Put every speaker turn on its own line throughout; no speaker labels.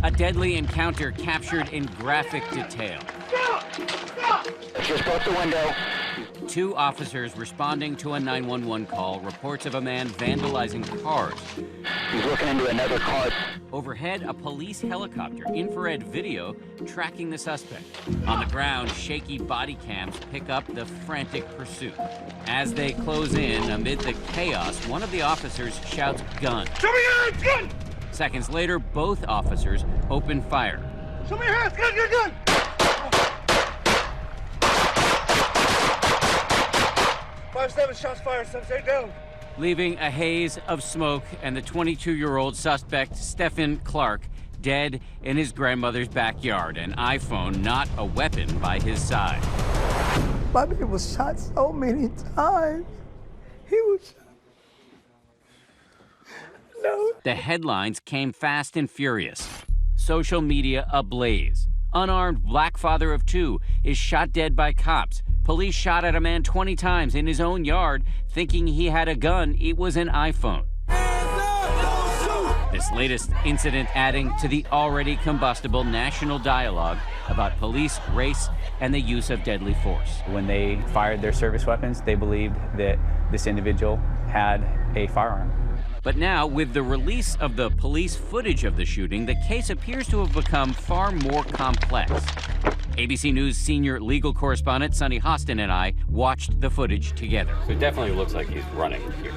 A deadly encounter captured in graphic detail.
Just broke the window.
Two officers responding to a 911 call reports of a man vandalizing cars.
He's looking into another car.
Overhead, a police helicopter, infrared video tracking the suspect. On the ground, shaky body cams pick up the frantic pursuit. As they close in, amid the chaos, one of the officers shouts, "Gun!"
Show me your hands, gun!
Seconds later, both officers open fire.
Show me your hands, gun, gun! 5-7 shots fired, subject down.
Leaving a haze of smoke and the 22-year-old suspect, Stephon Clark, dead in his grandmother's backyard, an iPhone, not a weapon, by his side.
My baby was shot so many times. He was shot. No.
The headlines came fast and furious. Social media ablaze. Unarmed black father of two is shot dead by cops. Police shot at a man 20 times in his own yard, thinking he had a gun. It was an iPhone. This latest incident adding to the already combustible national dialogue about police, race, and the use of deadly force.
When they fired their service weapons, they believed that this individual had a firearm.
But now, with the release of the police footage of the shooting, the case appears to have become far more complex. ABC News senior legal correspondent Sonny Hostin and I watched the footage together.
It definitely looks like he's running here.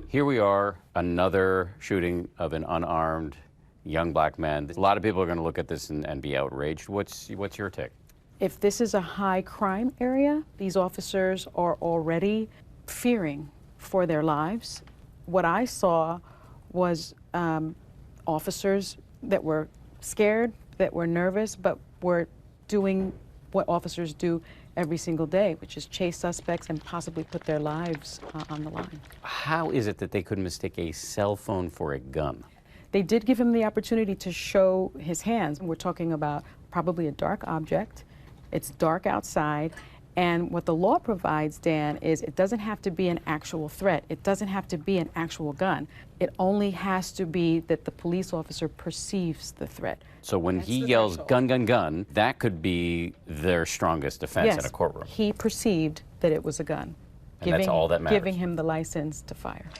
Here we are, another shooting of an unarmed young black man. A lot of people are going to look at this and be outraged. What's your take?
If this is a high crime area, these officers are already fearing for their lives. What I saw was officers that were scared, that were nervous, but were doing what officers do every single day, which is chase suspects and possibly put their lives on the line.
How is it that they could mistake a cell phone for a gun?
They did give him the opportunity to show his hands. We're talking about probably a dark object. It's dark outside. And what the law provides, Dan, is it doesn't have to be an actual threat. It doesn't have to be an actual gun. It only has to be that the police officer perceives the threat.
So when he yells, "Gun, gun, gun," that could be their strongest defense in a courtroom.
He perceived that it was a gun.
And that's all that matters.
Giving him the license to fire.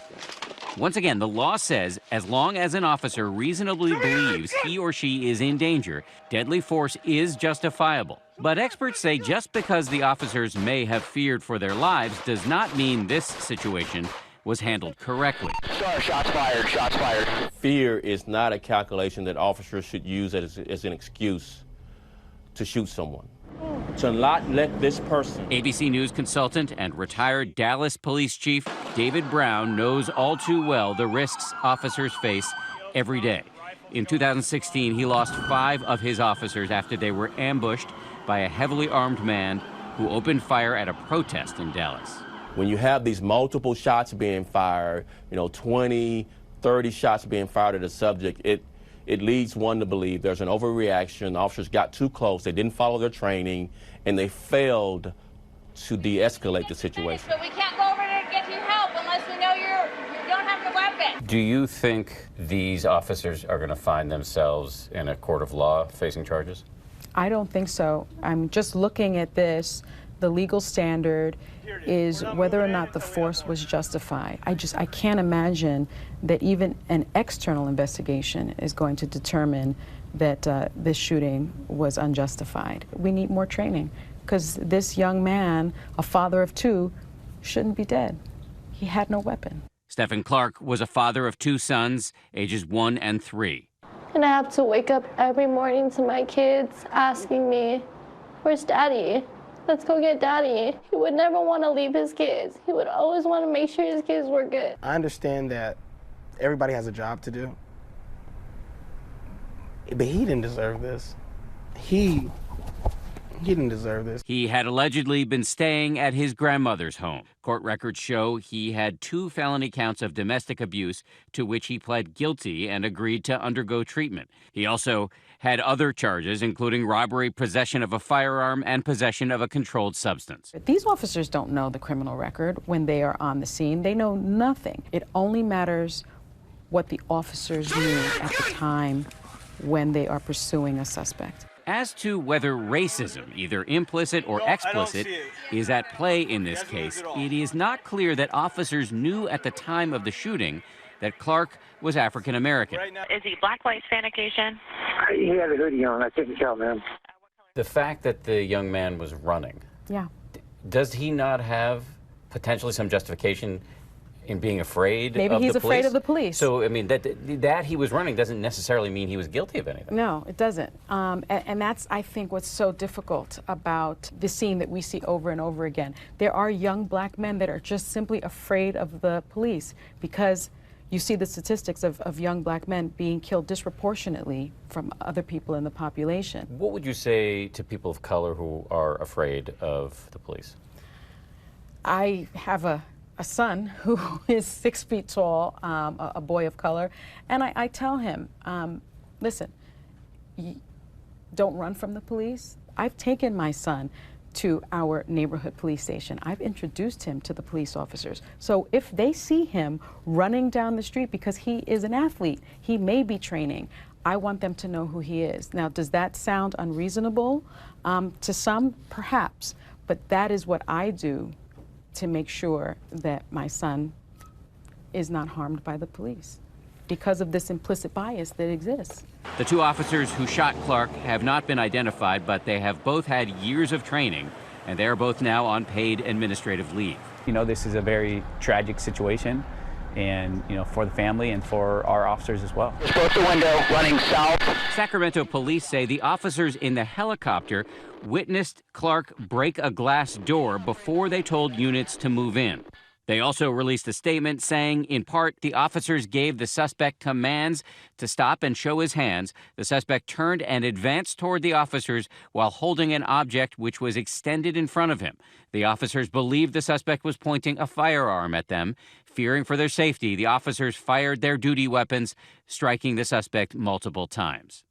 Once again, the law says as long as an officer reasonably believes he or she is in danger, deadly force is justifiable. But experts say just because the officers may have feared for their lives does not mean this situation was handled correctly.
Sir, shots fired, shots fired.
Fear is not a calculation that officers should use as an excuse to shoot someone. To not let this person.
ABC News consultant and retired Dallas Police Chief David Brown knows all too well the risks officers face every day. In 2016, he lost 5 of his officers after they were ambushed by a heavily armed man who opened fire at a protest in Dallas.
When you have these multiple shots being fired, 20, 30 shots being fired at a subject, it leads one to believe there's an overreaction. The officers got too close, they didn't follow their training, and they failed to de-escalate the situation.
But we can't go over there to get you help unless we know you don't have the weapon.
Do you think these officers are going to find themselves in a court of law facing charges?
I don't think so. I'm just looking at this. The legal standard is whether or not the force was justified. I can't imagine that even an external investigation is going to determine that this shooting was unjustified. We need more training because this young man, a father of 2, shouldn't be dead. He had no weapon.
Stephon Clark was a father of 2 sons, ages 1 and 3.
And I have to wake up every morning to my kids asking me, "Where's Daddy? Let's go get Daddy." He would never want to leave his kids. He would always want to make sure his kids were good.
I understand that everybody has a job to do, but he didn't deserve this. He didn't deserve this.
He had allegedly been staying at his grandmother's home. Court records show he had 2 felony counts of domestic abuse to which he pled guilty and agreed to undergo treatment. He also had other charges, including robbery, possession of a firearm, and possession of a controlled substance.
These officers don't know the criminal record when they are on the scene. They know nothing. It only matters what the officers knew at the time when they are pursuing a suspect.
As to whether racism, either implicit or explicit, is at play in this case, it is not clear that officers knew at the time of the shooting that Clark was African American.
Is he black, white, Hispanic, Asian?
He had a hoodie on. I couldn't tell, man.
The fact that the young man was running,
Yeah.
does he not have potentially some justification in being afraid
Maybe
of
he's
the police?
afraid of the police.
So, I mean, that he was running doesn't necessarily mean he was guilty of anything.
No, it doesn't. And that's, I think, what's so difficult about the scene that we see over and over again. There are young black men that are just simply afraid of the police because you see the statistics of young black men being killed disproportionately from other people in the population.
What would you say to people of color who are afraid of the police?
I have a son who is 6 feet tall, a boy of color, and I tell him, listen, don't run from the police. I've taken my son to our neighborhood police station. I've introduced him to the police officers. So if they see him running down the street because he is an athlete, he may be training, I want them to know who he is. Now, does that sound unreasonable? To some, perhaps, but that is what I do to make sure that my son is not harmed by the police because of this implicit bias that exists.
The two officers who shot Clark have not been identified, but they have both had years of training, and they are both now on paid administrative leave.
You know, this is a very tragic situation, and, you know, for the family and for our officers as well.
Just broke the window, running south.
Sacramento police say the officers in the helicopter witnessed Clark break a glass door before they told units to move in. They also released a statement saying, in part, the officers gave the suspect commands to stop and show his hands. The suspect turned and advanced toward the officers while holding an object which was extended in front of him. The officers believed the suspect was pointing a firearm at them. Fearing for their safety, the officers fired their duty weapons, striking the suspect multiple times.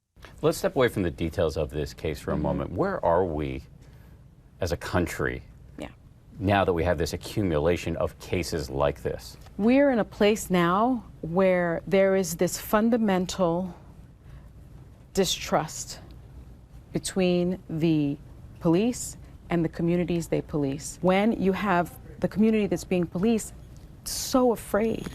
Let's step away from the details of this case for a moment. Where are we as a country now that we have this accumulation of cases like this?
We're in a place now where there is this fundamental distrust between the police and the communities they police. When you have the community that's being policed so afraid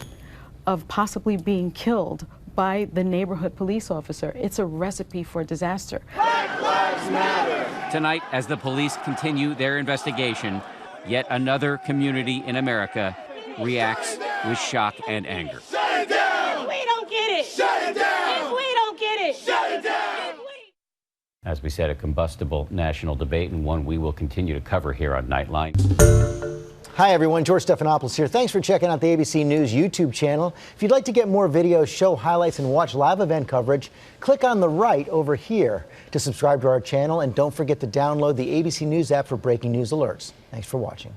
of possibly being killed by the neighborhood police officer, it's a recipe for disaster.
Black Lives Matter!
Tonight, as the police continue their investigation, yet another community in America reacts with shock and anger.
Shut it down!
If we don't get it!
Shut it down!
If we don't get it!
Shut it down!
As we said, a combustible national debate, and one we will continue to cover here on Nightline.
Hi, everyone. George Stephanopoulos here. Thanks for checking out the ABC News YouTube channel. If you'd like to get more videos, show highlights, and watch live event coverage, click on the right over here to subscribe to our channel. And don't forget to download the ABC News app for breaking news alerts. Thanks for watching.